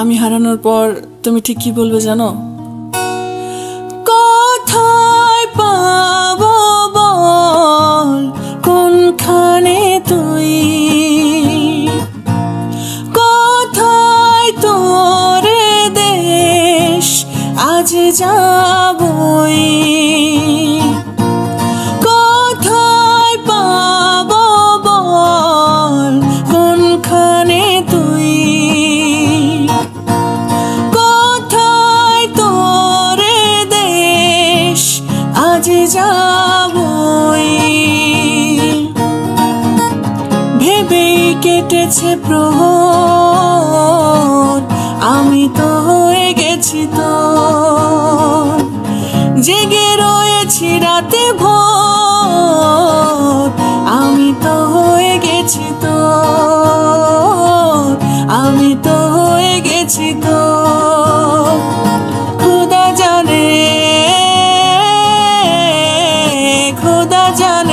আমি হারানোর পর তুমি ঠিক কি বলবে জানো? কোথায় পাবো বল, কোনখানে তুই, কোথায় তোরে দেশ, আজ যাবই। কোথায় পাবো বল, কোনখানে তুই, কোথায় তোরে দেশ, আজ যাবই। ভেবেই কেটেছে প্রহর, আমি তো হয়ে গেছি তোর, জেগে রয়েছি রাতে ভোর, আমি তো হয়ে গেছি তোর, আমি তো হয়ে গেছি তোর। খোদা জানে, খোদা জানে